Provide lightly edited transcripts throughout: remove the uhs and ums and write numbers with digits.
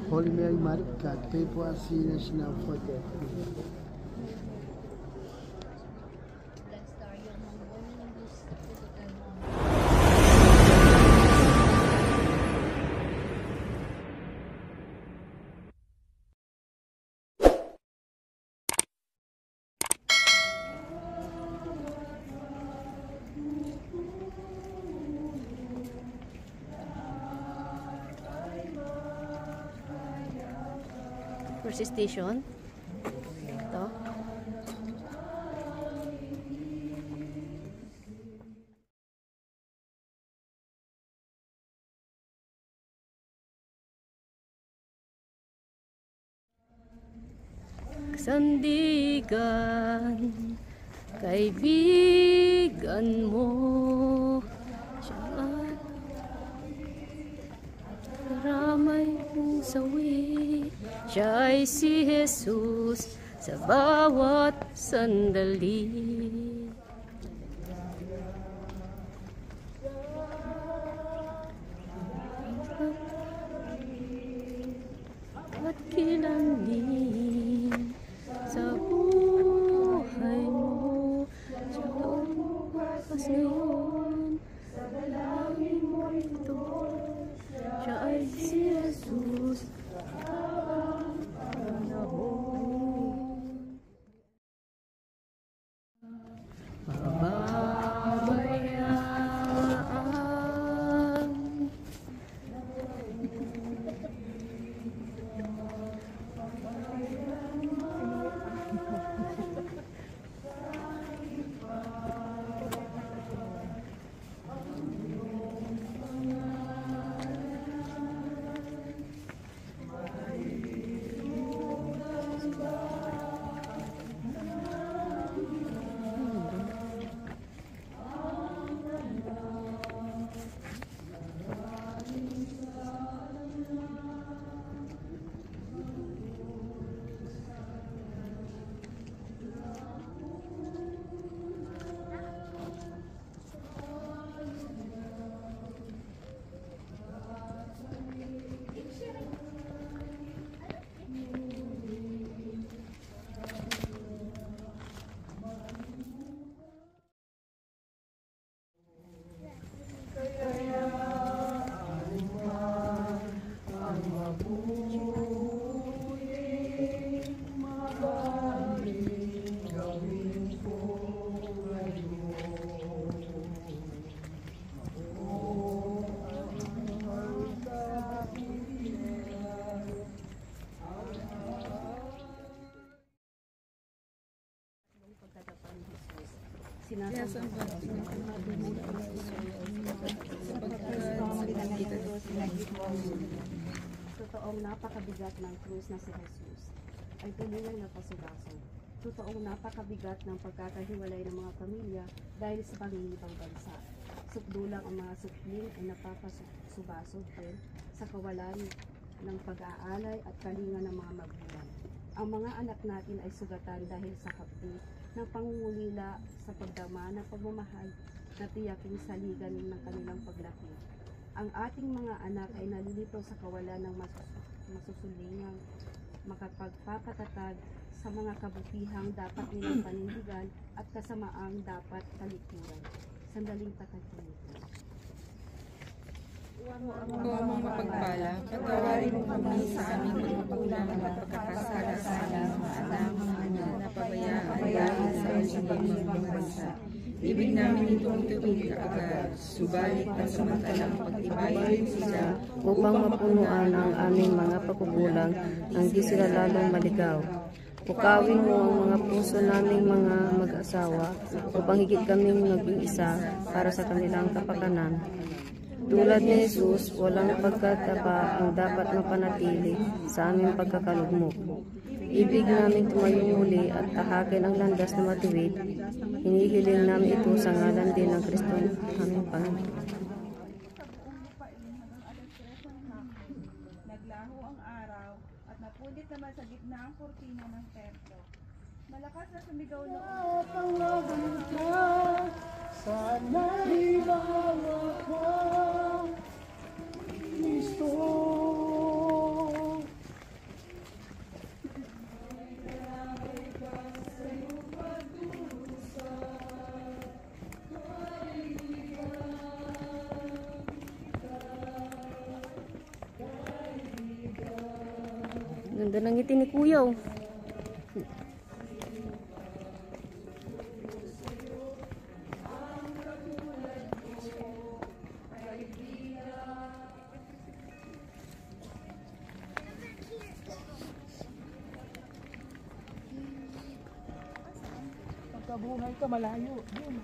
Holy Mary, Mother of God, pray for us sinners now for death. First station. Ito. Sandigan, kaibigan mo. Ramay kong sawi, siya ay si Jesus sa bawat sandali. At kilanlin sa buhay mo, siya bukas ngayon, dalangin mo ito. Siya ay si Jesus. Totoong napakabigat ng krus na si Jesus ay tulungang napasubasog. Totoong napakabigat ng pagkakahiwalay ng mga pamilya dahil sa pangingibang bansa. Sukdulang ang mga supling ay napapasubasog din sa kawalan ng pag-aalay at kalinga ng mga magulang. Ang mga anak natin ay sugatan dahil sa kapti ng pangungulila sa pagdama ng pagmamahal na tiyaking saligan ng kanilang paglaki. Ang ating mga anak ay nalilito sa kawalan ng masusulingang makapagpapatatag sa mga kabutihang dapat nilang panindigan at kasamaang dapat talikuran. Sandaling takatinig. O amang mapagpala, patawarin mo kami sa aming mga pagkulang at pagkakasala sa aming mga anak na pabayaan dahil sa aming mga bansa. Ibig namin itong ituwid kaagad, subalit pansamantalang pagtibayin sila Upang mapunuan ang aming mga pagkukulang, ang di sila lalong maligaw. Pukawin mo ang mga puso naming mga mag-asawa upang higit kaming maging isa para sa kanilang kapakanan. Tulad ni Jesus, walang pagkatapa ang dapat mapanatili sa aming pagkakalugmok. Ibig namin tumayong muli at tahakin ang landas na matuwid. Hinihiling namin ito sa ngalan din ng Kristo aming Panginoon. Naglaho ang araw at napulit naman sa gitna ang kurtina ng templo. Malakas na sumigaw noon. Pangalan ka, sana'y bawa ka, Kristo. Ganda ng ngiti ni Kuya, oh. Pagkabuhay ka, malayo. Yun.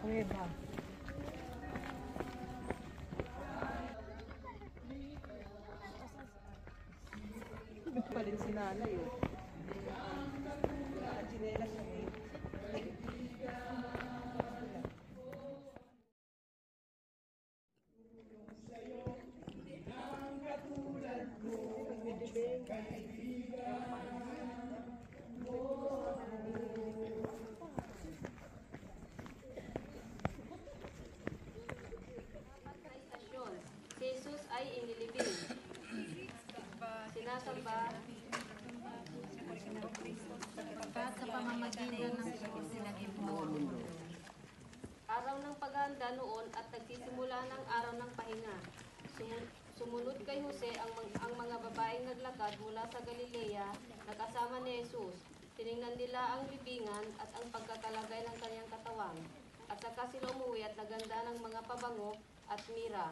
Kuweba. Pa rin si nanay, oh. Nakachinelas siya, eh. Si Jesus ay inilibing. Sinasamba sa pamamagitan ng araw ng paghahanda noon at nagsisimula ng araw ng pahinga. Sumunod kay Jose ang mga babaeng naglakad mula sa Galilea na kasama ni Jesus. Tiningnan nila ang libingan at ang pagkakalagay ng kanyang katawan. At saka sila umuwi at naganda ng mga pabango at mira.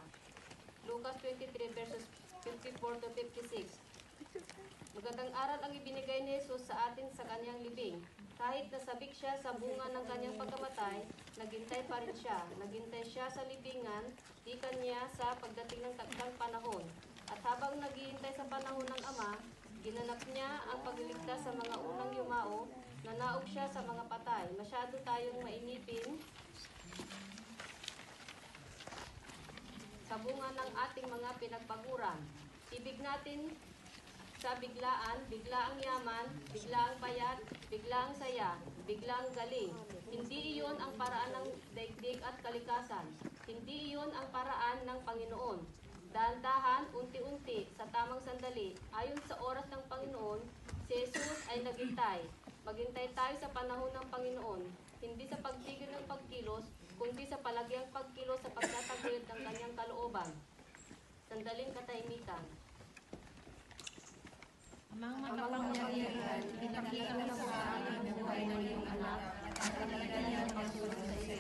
Lucas 23 verses 54 to 56. Magandang aral ang ibinigay ni Jesus sa atin sa kanyang libing. Kahit nasabik siya sa bunga ng kanyang pagkamatay, naghintay pa rin siya. Naghintay siya sa libingan, tikan niya sa pagdating ng takdang panahon. At habang naghihintay sa panahon ng Ama, ginanap niya ang pagliligtas sa mga unang yumao, nanaog siya sa mga patay. Masyado tayong mainipin sa bunga ng ating mga pinagpaguran. Ibig natin sa biglaan, biglaang yaman, biglaang payat, biglaang saya, biglaang galing. Hindi iyon ang paraan ng daigdig at kalikasan. Hindi iyon ang paraan ng Panginoon. Dahan-dahan, unti-unti, sa tamang sandali, ayon sa oras ng Panginoon, si Jesus ay naghintay. Maghintay tayo sa panahon ng Panginoon, hindi sa pagtigil ng pagkilos, kundi sa palagyang pagkilos sa pagtataguyod ng kanyang kalooban. Sandaling katahimikan. Amang makapangyarihan, pinakita mo sa amin ang buhay ng iyong anak at talaga niyang pagsunod sa iyo.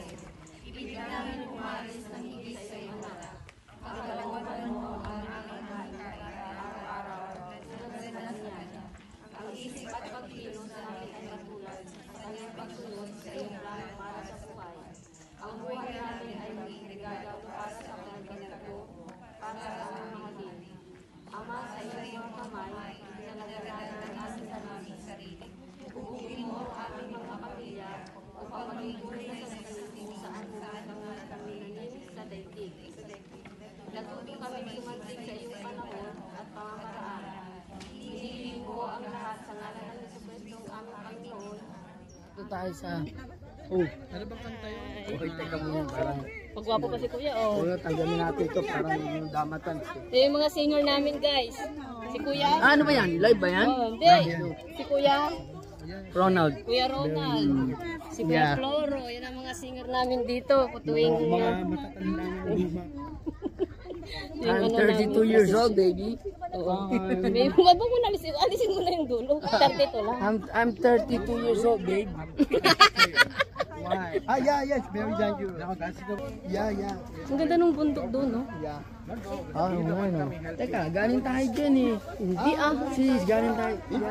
Ibig namin umalis ng higit sa iyong anak. Pagkalooban mo ang aming kain araw-araw sa niya. Ang isip at pagkilos namin ay katulad sa kanyang pagsunod sa iyong plano para sa buhay. Ang buhay namin ay regalo para sa pagkakatago, para sa mga din. Ama, sa iyong mga kamay, pinalagalanan ang aming sarili. Ubugin mo ang aming mga pamilya upang maging tunay na sa kung saan kami nanin sa daigdig. Natuto kami sumantig sa iyong panahon at pamamaraan. Hinihiling ko ang lahat sa ngalan ng Jesucristo ang aming Panginoon. Ito tayo sa... Oh, ano bang kanta yun? Okay, teka muna. Parang... Pagwapo pa si Kuya, oh. Oo, tanggalin natin ito. Parang yung damatan. Ito yung mga singer namin, guys. Si Kuya. Ah, ano ba yan? Live ba yan? Oh, hindi. Si Kuya. Ronald. Kuya Ronald. Si Kuya Floro. Yan ang mga singer namin dito. Tuwing... Mga matatanda na luma. I'm 32 years old, baby. Oo. Babe, wag mo muna alisin mo na yung dulo. 32 lang. I'm 32 years old, babe. Why? Ah, yeah, yes, very dangerous. Yeah, yeah. Ang ganda nung bundok doon, no? Yeah. Ah, ano. Teka, galing tayo dyan eh. Hindi ah. Sis, galing tayo. If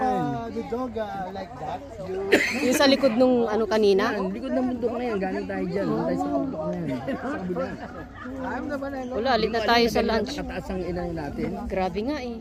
the dog like that, you... Yung sa likod nung ano kanina? Yan, likod ng bundok na yan, galing tayo dyan. Tayo sa bundok na yan. Sa kabila. Wala, alit na tayo sa lunch. Nakataas ang ilan natin. Grabe nga eh.